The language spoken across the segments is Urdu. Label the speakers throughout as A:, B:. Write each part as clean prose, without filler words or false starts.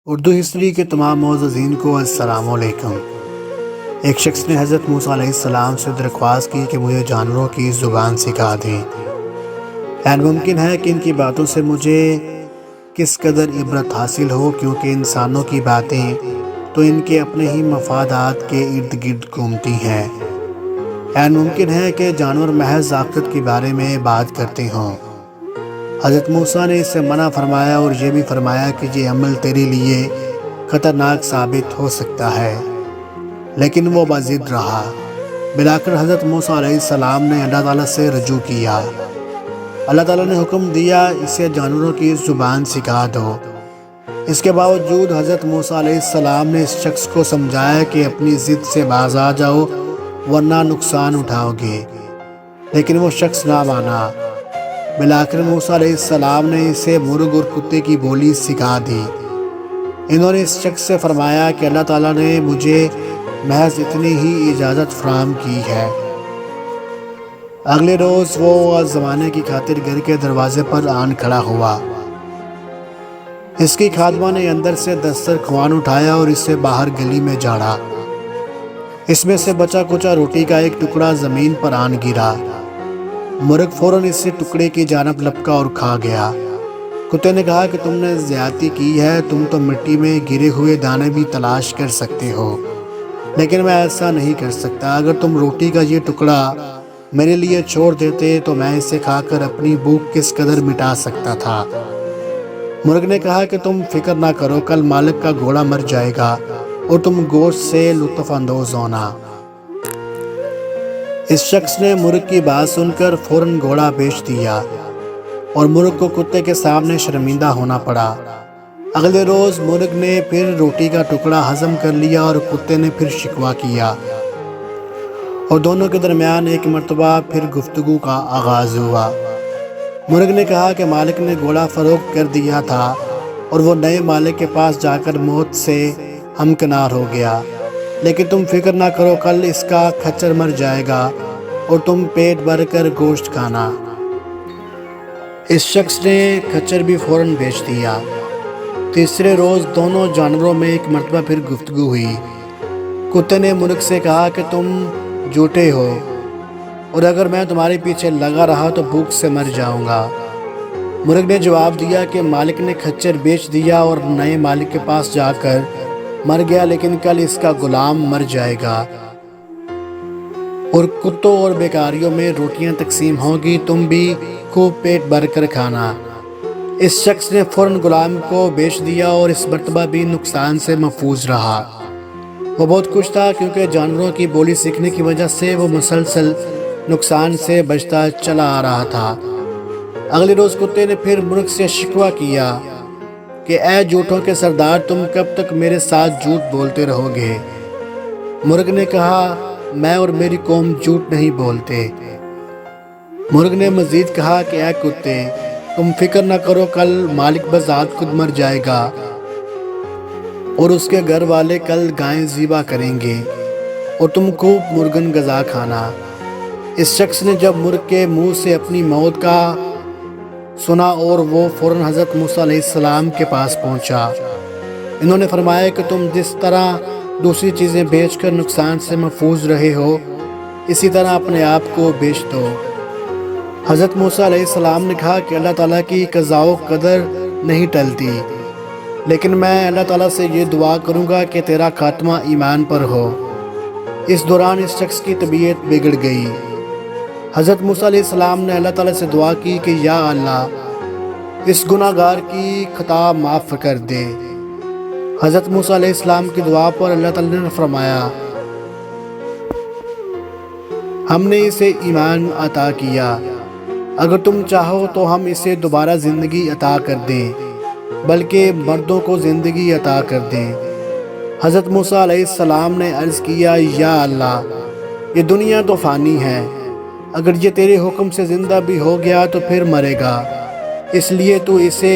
A: اردو ہسٹری کے تمام معززین کو السلام علیکم۔ ایک شخص نے حضرت موسیٰ علیہ السلام سے درخواست کی کہ مجھے جانوروں کی زبان سکھا دیں۔ ممکن ہے کہ ان کی باتوں سے مجھے کس قدر عبرت حاصل ہو، کیونکہ انسانوں کی باتیں تو ان کے اپنے ہی مفادات کے ارد گرد گھومتی ہیں۔ ممکن ہے کہ جانور محض آخرت کے بارے میں بات کرتے ہوں۔ حضرت موسیٰ نے اس سے منع فرمایا اور یہ بھی فرمایا کہ یہ عمل تیرے لیے خطرناک ثابت ہو سکتا ہے، لیکن وہ بضد رہا۔ بلاخر حضرت موسیٰ علیہ السلام نے اللہ تعالیٰ سے رجوع کیا۔ اللہ تعالیٰ نے حکم دیا اسے جانوروں کی زبان سکھا دو۔ اس کے باوجود حضرت موسیٰ علیہ السلام نے اس شخص کو سمجھایا کہ اپنی ضد سے باز آ جاؤ ورنہ نقصان اٹھاؤ گے، لیکن وہ شخص نہ مانا۔ بلاخر موسیٰ علیہ السلام نے اسے مرغ اور کتے کی بولی سکھا دی۔ انہوں نے اس شخص سے فرمایا کہ اللہ تعالیٰ نے مجھے محض اتنی ہی اجازت فراہم کی ہے۔ اگلے روز وہ زمانے کی خاطر گھر کے دروازے پر آن کھڑا ہوا۔ اس کی خادمہ نے اندر سے دسترخوان اٹھایا اور اسے باہر گلی میں جھاڑا۔ اس میں سے بچا کچا روٹی کا ایک ٹکڑا زمین پر آن گرا۔ مرغ فوراً اس سے ٹکڑے کی جانب لپکا اور کھا گیا۔ کتے نے کہا کہ تم نے زیادتی کی ہے، تم تو مٹی میں گرے ہوئے دانے بھی تلاش کر سکتے ہو، لیکن میں ایسا نہیں کر سکتا۔ اگر تم روٹی کا یہ ٹکڑا میرے لیے چھوڑ دیتے تو میں اسے کھا کر اپنی بھوک کس قدر مٹا سکتا تھا۔ مرغ نے کہا کہ تم فکر نہ کرو، کل مالک کا گھوڑا مر جائے گا اور تم گوشت سے لطف اندوز ہونا۔ اس شخص نے مرغ کی بات سن کر فوراً گھوڑا بیچ دیا اور مرغ کو کتے کے سامنے شرمندہ ہونا پڑا۔ اگلے روز مرغ نے پھر روٹی کا ٹکڑا ہضم کر لیا اور کتے نے پھر شکوہ کیا، اور دونوں کے درمیان ایک مرتبہ پھر گفتگو کا آغاز ہوا۔ مرغ نے کہا کہ مالک نے گھوڑا فروخت کر دیا تھا اور وہ نئے مالک کے پاس جا کر موت سے ہمکنار ہو گیا، لیکن تم فکر نہ کرو، کل اس کا کھچر مر جائے گا اور تم پیٹ بھر کر گوشت کھانا۔ اس شخص نے کھچر بھی فوراً بیچ دیا۔ تیسرے روز دونوں جانوروں میں ایک مرتبہ پھر گفتگو ہوئی۔ کتے نے مرغ سے کہا کہ تم جھوٹے ہو اور اگر میں تمہارے پیچھے لگا رہا تو بھوک سے مر جاؤں گا۔ مرغ نے جواب دیا کہ مالک نے کھچر بیچ دیا اور نئے مالک کے پاس جا کر مر گیا، لیکن کل اس کا غلام مر جائے گا اور کتوں اور بیکاریوں میں روٹیاں تقسیم ہوں گی، تم بھی خوب پیٹ بھر کر کھانا۔ اس شخص نے فوراً غلام کو بیچ دیا اور اس مرتبہ بھی نقصان سے محفوظ رہا۔ وہ بہت خوش تھا، کیونکہ جانوروں کی بولی سیکھنے کی وجہ سے وہ مسلسل نقصان سے بچتا چلا آ رہا تھا۔ اگلے روز کتے نے پھر مرغ سے شکوہ کیا کہ اے جھوٹوں کے سردار، تم کب تک میرے ساتھ جھوٹ بولتے رہو گے؟ مرغ نے کہا میں اور میری قوم جھوٹ نہیں بولتے۔ مرغ نے مزید کہا کہ اے کتے، تم فکر نہ کرو، کل مالک بذات خود مر جائے گا اور اس کے گھر والے کل گائیں ذبح کریں گے اور تم خوب مرغن غذا کھانا۔ اس شخص نے جب مرغ کے منہ سے اپنی موت کا سنا اور وہ فوراً حضرت موسیٰ علیہ السلام کے پاس پہنچا۔ انہوں نے فرمایا کہ تم جس طرح دوسری چیزیں بیچ کر نقصان سے محفوظ رہے ہو، اسی طرح اپنے آپ کو بیچ دو۔ حضرت موسیٰ علیہ السلام نے کہا کہ اللہ تعالیٰ کی قضاء و قدر نہیں ٹلتی، لیکن میں اللہ تعالیٰ سے یہ دعا کروں گا کہ تیرا خاتمہ ایمان پر ہو۔ اس دوران اس شخص کی طبیعت بگڑ گئی۔ حضرت موسیٰ علیہ السلام نے اللہ تعالیٰ سے دعا کی کہ یا اللہ، اس گناہ گار کی خطا معاف کر دے۔ حضرت موسیٰ علیہ السلام کی دعا پر اللہ تعالیٰ نے فرمایا ہم نے اسے ایمان عطا کیا، اگر تم چاہو تو ہم اسے دوبارہ زندگی عطا کر دیں، بلکہ مردوں کو زندگی عطا کر دیں۔ حضرت موسیٰ علیہ السلام نے عرض کیا یا اللہ، یہ دنیا تو فانی ہے، اگر یہ تیرے حکم سے زندہ بھی ہو گیا تو پھر مرے گا، اس لیے تو اسے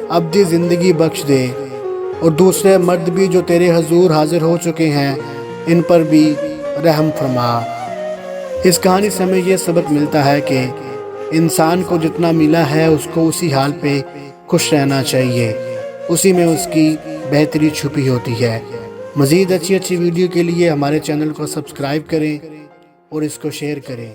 A: ابدی زندگی بخش دے، اور دوسرے مرد بھی جو تیرے حضور حاضر ہو چکے ہیں ان پر بھی رحم فرما۔ اس کہانی سے ہمیں یہ سبق ملتا ہے کہ انسان کو جتنا ملا ہے اس کو اسی حال پہ خوش رہنا چاہیے، اسی میں اس کی بہتری چھپی ہوتی ہے۔ مزید اچھی ویڈیو کے لیے ہمارے چینل کو سبسکرائب کریں اور اس کو شیئر کریں۔